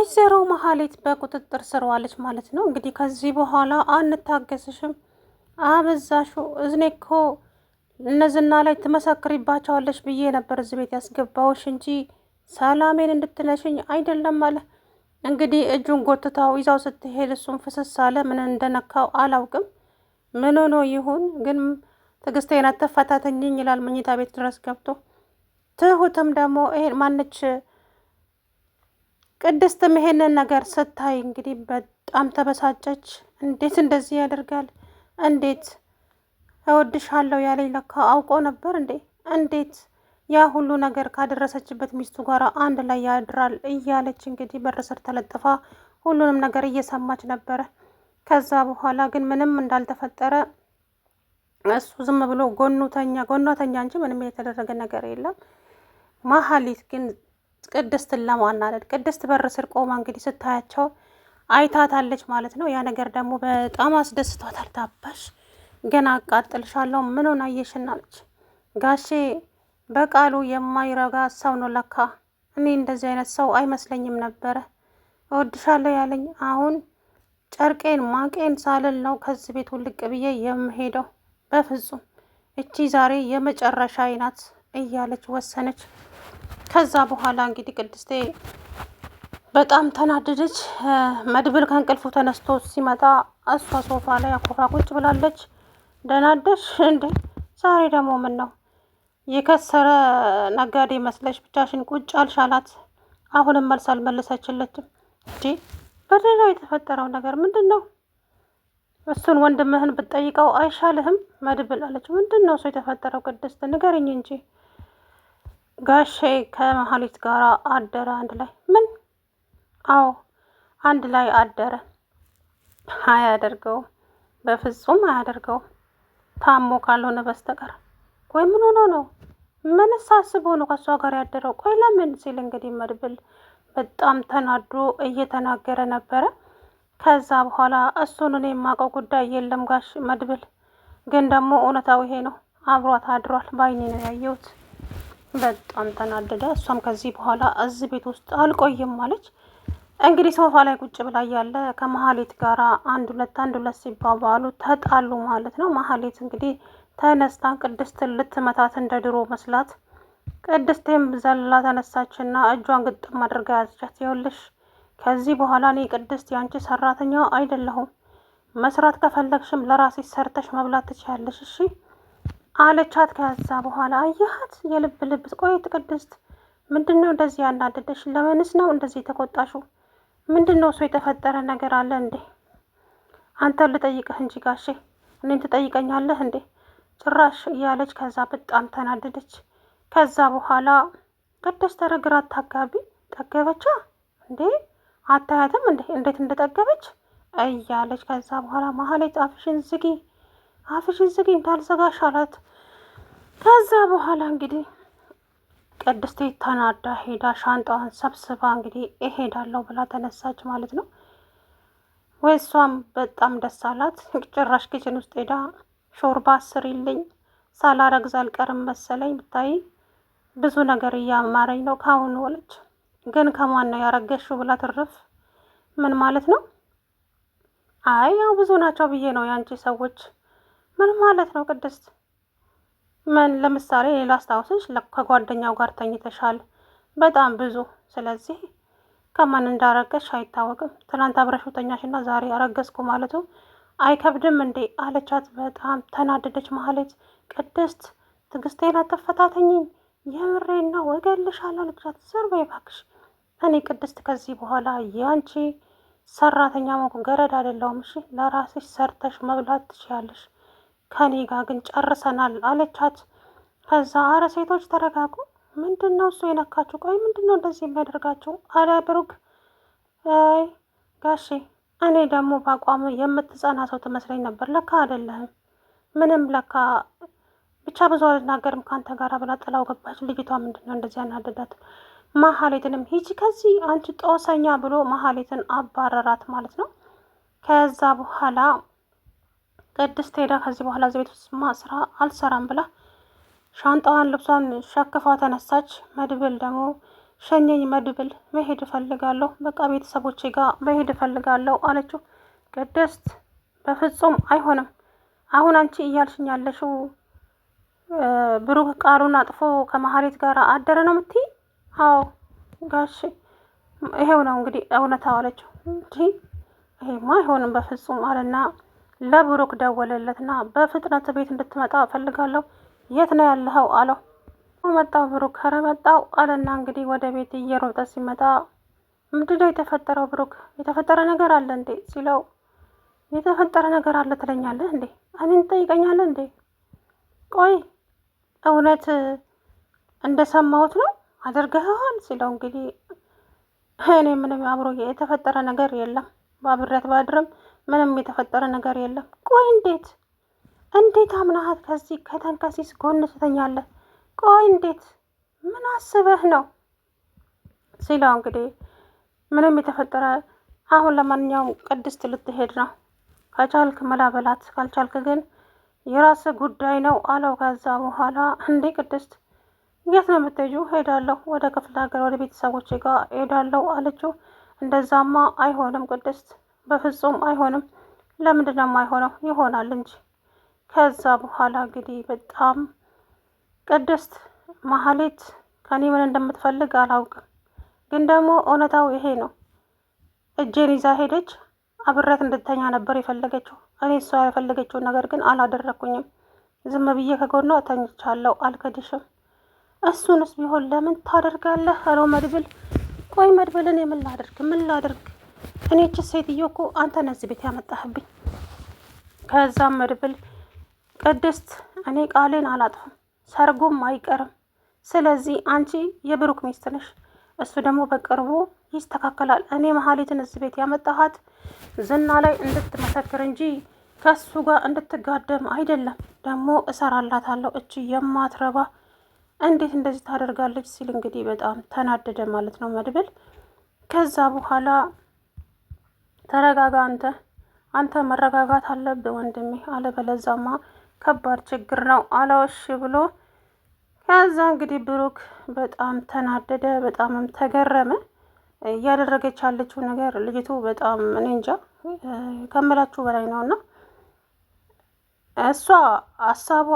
ወይዘሮ መሀሌት በቁጥጥር ስር ዋለች ማለት ነው። እንግዲህ ከዚህ በኋላ አንታገስሽም፣ አበዛሹ። እኔ እኮ እነዝና ላይ ትመሰክሪባቸዋለች ብዬ ነበር እዚህ ቤት ያስገባውሽ እንጂ ሰላሜን እንድትነሽኝ አይደለም አለ። እንግዲህ እጁን ጎትታው ይዛው ስትሄድ እሱም ፍስስ አለ። ምን እንደነካው አላውቅም። ምን ሆኖ ይሁን ግን ትዕግስቴን አትፈታተኝኝ ይላል መኝታ ቤት ድረስ ገብቶ። ትሁትም ደግሞ ይሄን ማነች ቅድስትም ይሄንን ነገር ስታይ እንግዲህ በጣም ተበሳጨች። እንዴት እንደዚህ ያደርጋል? እንዴት እወድሻለሁ ያለኝ ለካ አውቆ ነበር እንዴ? እንዴት ያ ሁሉ ነገር ካደረሰችበት ሚስቱ ጋር አንድ ላይ ያድራል? እያለች እንግዲህ በር ስር ተለጥፋ ሁሉንም ነገር እየሰማች ነበረ። ከዛ በኋላ ግን ምንም እንዳልተፈጠረ እሱ ዝም ብሎ ጎኗተኛ እንጂ ምንም የተደረገ ነገር የለም። መሀሌት ግን ቅድስትን ለማናደድ ቅድስት በር ስር ቆማ እንግዲህ ስታያቸው አይታታለች ማለት ነው። ያ ነገር ደግሞ በጣም አስደስቷታል። ታባሽ ገና አቃጥልሻለሁ ምን ሆና አየሽናለች። ጋሼ በቃሉ የማይረጋ ሰው ነው ለካ። እኔ እንደዚህ አይነት ሰው አይመስለኝም ነበረ። እወድሻለሁ ያለኝ አሁን ጨርቄን ማቄን ሳልል ነው ከዚህ ቤት ውልቅ ብዬ የምሄደው። በፍጹም እቺ ዛሬ የመጨረሻ ናት እያለች ወሰነች። ከዛ በኋላ እንግዲህ ቅድስቴ በጣም ተናደደች። መድብል ከእንቅልፉ ተነስቶ ሲመጣ እሷ ሶፋ ላይ አኮፋ ቁጭ ብላለች። ደህና አደርሽ እንዴ? ዛሬ ደግሞ ምን ነው የከሰረ ነጋዴ መስለሽ ብቻሽን ቁጭ አልሽ አላት። አሁንም መልስ አልመለሰችለትም። እንዴ በሌላው የተፈጠረው ነገር ምንድን ነው? እሱን ወንድምህን ብትጠይቀው አይሻልህም? መድብል አለች። ምንድን ነው እሱ የተፈጠረው? ቅድስት ንገረኝ እንጂ። ጋሼ ከመሀሌት ጋር አደረ አንድ ላይ። ምን? አዎ አንድ ላይ አደረ። አያደርገውም፣ በፍጹም አያደርገውም ታሞ ካልሆነ በስተቀር። ቆይ ምን ሆኖ ነው? ምንስ አስቦ ነው ከእሷ ጋር ያደረው? ቆይ ለምን ሲል እንግዲህ መድብል በጣም ተናዶ እየተናገረ ነበረ። ከዛ በኋላ እሱን እኔ የማውቀው ጉዳይ የለም ጋሽ መድብል፣ ግን ደግሞ እውነታው ይሄ ነው። አብሯት አድሯል፣ በአይኔ ነው ያየሁት። በጣም ተናደደ። እሷም ከዚህ በኋላ እዚህ ቤት ውስጥ አልቆይም አለች። እንግዲህ ሶፋ ላይ ቁጭ ብላ ያለ ከመሀሌት ጋራ አንድ ሁለት ሲባባሉ ተጣሉ ማለት ነው። መሀሌት እንግዲህ ተነስታ ቅድስትን ልትመታት እንደ ድሮ መስላት፣ ቅድስቴም ዘላ ተነሳችና እጇን ግጥም አድርጋ ያዘቻት። ይኸውልሽ ከዚህ በኋላ እኔ ቅድስት ያንቺ ሰራተኛ አይደለሁም። መስራት ከፈለግሽም ለራስሽ ሰርተሽ መብላት ትችያለሽ እሺ አለቻት። ከዛ በኋላ አያት የልብ ልብ። ቆይት ቅድስት ምንድን ነው እንደዚህ ያናደደሽ? ለምንስ ነው እንደዚህ የተቆጣሽው? ምንድን ነው እሱ የተፈጠረ ነገር አለ እንዴ? አንተን ልጠይቅህ እንጂ ጋሼ እኔን ትጠይቀኛለህ እንዴ? ጭራሽ እያለች ከዛ በጣም ተናደደች። ከዛ በኋላ ቅድስት ተረግራ አታጋቢ ጠገበቻ እንዴ? አታያትም እንዴ እንዴት እንደጠገበች እያለች ከዛ በኋላ መሀሌት አፍሽን ዝጊ እንዳልዘጋሽ አላት። ከዛ በኋላ እንግዲህ ቅድስት ተናዳ ሄዳ ሻንጣዋን ሰብስባ እንግዲህ እሄዳለሁ ብላ ተነሳች ማለት ነው። ወይሷም በጣም ደስ አላት። ጭራሽ ኪችን ውስጥ ሄዳ ሾርባ ስሪልኝ ሳላረግዝ አልቀርም መሰለኝ ብታይ ብዙ ነገር እያማረኝ ነው ካሁኑ አለች። ግን ከማን ነው ያረገሽው ብላ ትርፍ። ምን ማለት ነው? አይ ያው ብዙ ናቸው ብዬ ነው ያንቺ ሰዎች። ምን ማለት ነው ቅድስት? ምን ለምሳሌ ላስታውስሽ፣ ከጓደኛው ጋር ተኝተሻል በጣም ብዙ። ስለዚህ ከማን እንዳረገሽ አይታወቅም። ትናንት አብረሽው ተኛሽና ዛሬ አረገዝኩ ማለቱ አይከብድም እንዴ አለቻት። በጣም ተናደደች ማለት። ቅድስት ትዕግስቴን አትፈታተኝኝ፣ የምሬን ነው እገልሻለሁ አለቻት። ዘር በይ እባክሽ። እኔ ቅድስት ከዚህ በኋላ ያንቺ ሰራተኛ ሞኩ ገረድ አይደለሁም እሺ። ለራስሽ ሰርተሽ መብላት ትችያለሽ፣ ከኔ ጋር ግን ጨርሰናል አለቻት። ከዛ አረ ሴቶች ተረጋጉ፣ ምንድን ነው እሱ የነካችሁ? ቆይ ምንድን ነው እንደዚህ የሚያደርጋችሁ? አለ ብሩክ። አይ ጋሼ እኔ ደግሞ በአቋሙ የምትጸና ሰው ትመስለኝ ነበር፣ ለካ አይደለህም። ምንም ለካ ብቻ ብዙ አልናገርም ከአንተ ጋር ብላ ጥላው ገባች። ልጅቷ ምንድን ነው እንደዚህ ያናደዳት? መሀሌትንም ሂጂ ከዚህ አንቺ ጦሰኛ ብሎ መሀሌትን አባረራት ማለት ነው። ከዛ በኋላ ቅድስት ሄዳ ከዚህ በኋላ እዚህ ቤት ውስጥ ስራ አልሰራም ብላ ሻንጣዋን ልብሷን ሸክፋ ተነሳች። መድብል ደግሞ ሸኘኝ መድብል፣ መሄድ እፈልጋለሁ፣ በቃ ቤተሰቦቼ ጋር መሄድ እፈልጋለሁ አለችው። ቅድስት በፍጹም አይሆንም። አሁን አንቺ እያልሽኝ ያለሽው ብሩክ ቃሉን አጥፎ ከመሀሌት ጋር አደረ ነው የምትይ? አዎ ጋሽ ይሄው ነው እንግዲህ እውነታው አለችው። እንጂ ይሄማ አይሆንም በፍጹም አለና ለብሩክ ደወለለትና በፍጥነት ቤት እንድትመጣ እፈልጋለሁ። የት ነው ያለኸው አለው። መጣው ብሩክ፣ ኧረ መጣው አለና እንግዲህ ወደ ቤት እየሮጠ ሲመጣ ምንድነው የተፈጠረው? ብሩክ የተፈጠረ ነገር አለ እንዴ ሲለው የተፈጠረ ነገር አለ ትለኛለህ እንዴ? እኔን ትጠይቀኛለህ እንዴ? ቆይ እውነት እንደሰማሁት ነው አድርገኸዋል ሲለው እንግዲህ እኔ ምንም አብሮ የተፈጠረ ነገር የለም፣ በአብሬያት ባድርም ምንም የተፈጠረ ነገር የለም። ቆይ እንዴት አምናሃት ከዚህ ከተንከሲስ ጎን ትተኛለህ? ቆይ ምን አስበህ ነው ሲለው እንግዲህ ምንም የተፈጠረ አሁን ለማንኛውም ቅድስት ልትሄድ ነው፣ ከቻልክ መላበላት፣ ካልቻልክ ግን የራስ ጉዳይ ነው አለው። ከዛ በኋላ እንዴ ቅድስት የት ነው የምትሄጂው? ሄዳለሁ ወደ ክፍለ ሀገር ወደ ቤተሰቦቼ ጋር ሄዳለሁ አለችው። እንደዛማ አይሆንም ቅድስት፣ በፍጹም አይሆንም። ለምንድን ነው የማይሆነው? ይሆናል እንጂ። ከዛ በኋላ እንግዲህ በጣም ቅድስት መሀሌት ከኔ ምን እንደምትፈልግ አላውቅም፣ ግን ደግሞ እውነታው ይሄ ነው። እጄን ይዛ ሄደች። አብሬያት እንድተኛ ነበር የፈለገችው። እኔ እሷ የፈለገችውን ነገር ግን አላደረኩኝም። ዝም ብዬ ከጎኗ ተኝቻለሁ። አልከድሽም። እሱንስ ቢሆን ለምን ታደርጋለህ አለው መድብል። ቆይ መድብልን ምን ላድርግ? እኔች ሴትዮ እኮ አንተ ነዚህ ቤት ያመጣህብኝ። ከዛም መድብል ቅድስት እኔ ቃሌን አላጥፍም፣ ሰርጉም አይቀርም። ስለዚህ አንቺ የብሩክ ሚስት ነሽ፣ እሱ ደግሞ በቅርቡ ይስተካከላል። እኔ መሀሌትን እዚህ ቤት ያመጣሃት ዝና ላይ እንድትመሰክር እንጂ ከሱ ጋር እንድትጋደም አይደለም። ደግሞ እሰራላታለሁ። እቺ የማትረባ እንዴት እንደዚህ ታደርጋለች ሲል እንግዲህ በጣም ተናደደ ማለት ነው መድብል። ከዛ በኋላ ተረጋጋ፣ አንተ መረጋጋት አለብህ ወንድሜ፣ አለበለዛማ ከባድ ችግር ነው አለው። እሺ ብሎ ከዛ እንግዲህ ብሩክ በጣም ተናደደ፣ በጣምም ተገረመ። እያደረገች ያለችው ነገር ልጅቱ በጣም እኔ እንጃ ከምላችሁ በላይ ነው። እና እሷ ሀሳቧ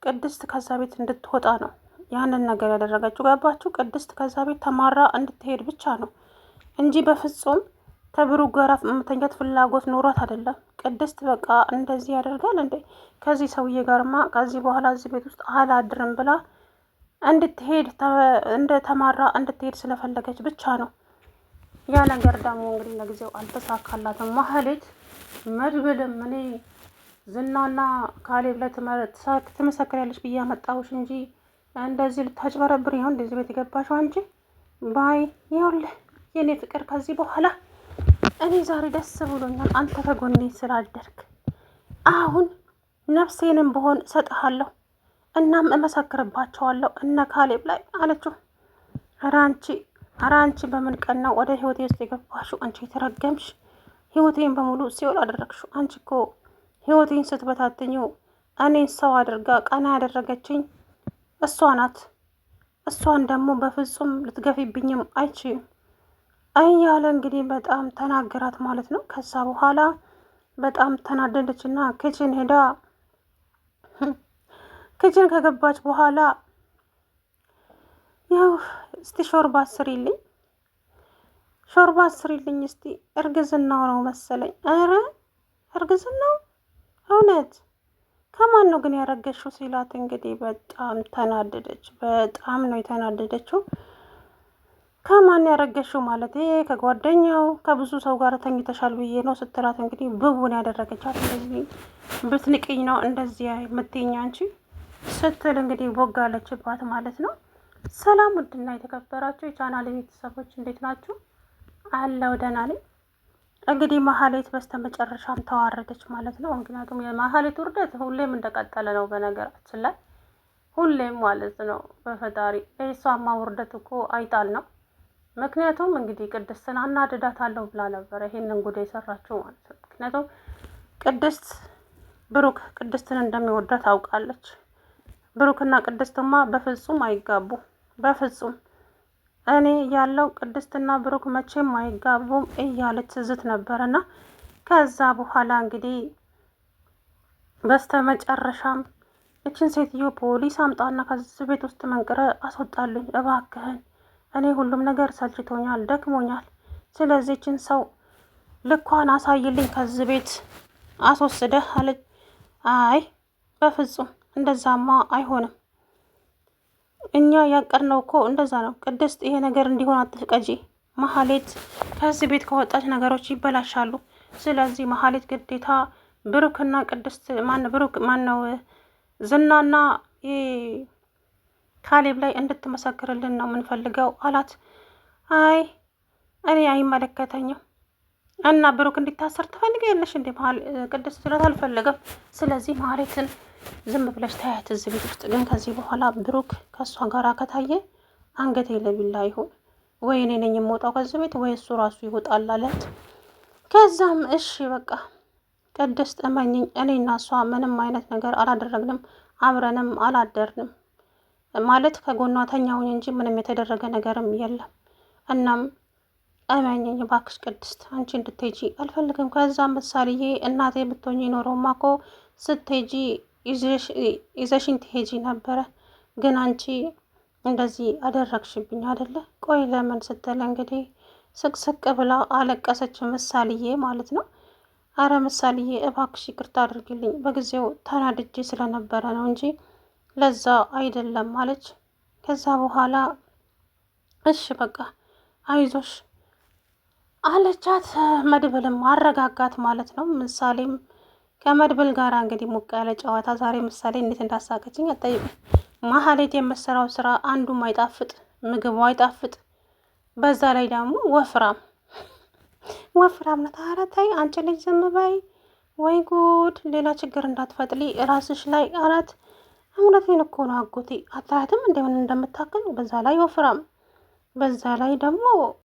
ቅድስት ከዛ ቤት እንድትወጣ ነው ያንን ነገር ያደረገችው። ገባችሁ? ቅድስት ከዛ ቤት ተማራ እንድትሄድ ብቻ ነው እንጂ በፍጹም ከብሩክ ጋር መተኛት ፍላጎት ኖሯት አይደለም። ቅድስት በቃ እንደዚህ ያደርጋል እንዴ ከዚህ ሰውዬ ጋርማ ከዚህ በኋላ እዚህ ቤት ውስጥ አላድርም ብላ እንድትሄድ እንደ ተማራ እንድትሄድ ስለፈለገች ብቻ ነው። ያ ነገር ደግሞ እንግዲህ ለጊዜው አልተሳካላትም። ማህሌት መድብልም እኔ ዝናና ካሌብ ላይ ትመሰክሪያለሽ ብዬ አመጣሁሽ እንጂ እንደዚህ ልታጭበረብር ይሆን እንደዚህ ቤት የገባሽው አንቺ ባይ። ይኸውልህ የኔ ፍቅር ከዚህ በኋላ እኔ ዛሬ ደስ ብሎኛል አንተ ከጎኔ ስላደርግ። አሁን ነፍሴንም ብሆን እሰጥሃለሁ፣ እናም እመሰክርባቸዋለሁ እነ ካሌብ ላይ አለችው። ኧረ አንቺ በምን ቀን ነው ወደ ህይወቴ ውስጥ የገባሽው? አንቺ የተረገምሽ፣ ህይወቴን በሙሉ ሲኦል አደረግሽው። አንቺ እኮ ህይወቴን ስትበታትኝው እኔን ሰው አድርጋ ቀና ያደረገችኝ እሷ ናት። እሷን ደግሞ በፍጹም ልትገፊብኝም አይችልም እያለ እንግዲህ በጣም ተናገራት ማለት ነው። ከዛ በኋላ በጣም ተናደደች እና ክችን ሄዳ ክችን ከገባች በኋላ ያው እስቲ ሾርባ ስሪልኝ እስቲ። እርግዝናው ነው መሰለኝ። ኧረ እርግዝናው እውነት ከማን ነው ግን ያረገሽው ሲላት እንግዲህ በጣም ተናደደች። በጣም ነው የተናደደችው። ከማን ያረገሽው ማለት ከጓደኛው ከብዙ ሰው ጋር ተኝተሻል ብዬ ነው ስትላት እንግዲህ ብቡን ያደረገቻት እንደዚህ ብትንቅኝ ነው እንደዚህ የምትይኝ አንቺ ስትል እንግዲህ ቦጋለችባት ማለት ነው። ሰላም ውድና የተከበራችሁ የቻናል ቤተሰቦች እንዴት ናችሁ? አለው ደህና ነኝ። እንግዲህ ማህሌት በስተመጨረሻም ተዋረደች ማለት ነው። ምክንያቱም የማህሌት ውርደት ሁሌም እንደቀጠለ ነው በነገራችን ላይ ሁሌም ማለት ነው። በፈጣሪ የሷማ ውርደት እኮ አይጣል ነው። ምክንያቱም እንግዲህ ቅድስትን አናድዳታለሁ ብላ ነበረ ይሄንን ጉዳይ የሰራችው ማለት ነው። ምክንያቱም ብሩክ ቅድስትን እንደሚወዳት ታውቃለች። ብሩክና ቅድስትማ በፍጹም አይጋቡ፣ በፍጹም እኔ ያለው ቅድስትና ብሩክ መቼም አይጋቡም እያለች ትዝት ነበርና ከዛ በኋላ እንግዲህ በስተ መጨረሻም እችን ሴትዮ ፖሊስ አምጣና ከዚህ ቤት ውስጥ መንቅረ አስወጣልኝ እባክህን፣ እኔ ሁሉም ነገር ሰልችቶኛል፣ ደክሞኛል። ስለዚህ እችን ሰው ልኳን አሳይልኝ ከዚህ ቤት አስወስደህ አለች። አይ በፍጹም እንደዛማ አይሆንም፣ እኛ ያቀድነው እኮ እንደዛ ነው። ቅድስት ይሄ ነገር እንዲሆን አትፍቀጂ። መሀሌት ከዚህ ቤት ከወጣች ነገሮች ይበላሻሉ። ስለዚህ መሀሌት ግዴታ ብሩክና ቅድስት ብሩክ ማነው ዝናና ካሌብ ላይ እንድትመሰክርልን ነው የምንፈልገው አላት። አይ እኔ አይመለከተኝም እና ብሩክ እንዲታሰር ትፈልጊያለሽ እንዴ? ቅድስት ስለት አልፈለገም። ስለዚህ መሀሌትን ዝም ብለሽ ታያት እዚህ ቤት ውስጥ። ግን ከዚህ በኋላ ብሩክ ከእሷ ጋር ከታየ አንገቴ ለቢላ ይሁን፣ ወይ እኔ ነኝ የምወጣው ከዚህ ቤት ወይ እሱ ራሱ ይወጣል አላት። ከዛም እሺ በቃ ቅድስት እመኝኝ፣ እኔና እሷ ምንም አይነት ነገር አላደረግንም፣ አብረንም አላደርንም ማለት ከጎኗ ተኛሁኝ እንጂ ምንም የተደረገ ነገርም የለም። እናም እመኝኝ እባክሽ ቅድስት አንቺ እንድትሄጂ አልፈልግም። ከዛ ምሳሌዬ እናቴ ብትሆኚ ኖሮማ እኮ ስትሄጂ ይዘሽኝ ትሄጂ ነበረ፣ ግን አንቺ እንደዚህ አደረግሽብኝ አይደለ? ቆይ ለምን ስትል እንግዲህ ስቅስቅ ብላ አለቀሰች ምሳሌዬ ማለት ነው። አረ ምሳሌዬ እባክሽ ይቅርታ አድርግልኝ፣ በጊዜው ተናድጄ ስለነበረ ነው እንጂ ለዛ አይደለም አለች። ከዛ በኋላ እሺ በቃ አይዞሽ አለቻት። መድብልም አረጋጋት ማለት ነው። ምሳሌም ከመድብል ጋር እንግዲህ ሞቅ ያለ ጨዋታ ዛሬ ምሳሌ እንዴት እንዳሳቀችኝ አትጠይቁኝ። መሀሌት የምትሰራው ስራ አንዱም አይጣፍጥ፣ ምግቡ አይጣፍጥ፣ በዛ ላይ ደግሞ ወፍራም ናት። ኧረ ተይ አንቺ ልጅ ዝም በይ፣ ወይ ጉድ! ሌላ ችግር እንዳትፈጥሊ ራስሽ ላይ አላት። እውነቴን እኮ ነው አጎቴ፣ አታያትም እንደምን እንደምታክል፣ በዛ ላይ ወፍራም፣ በዛ ላይ ደግሞ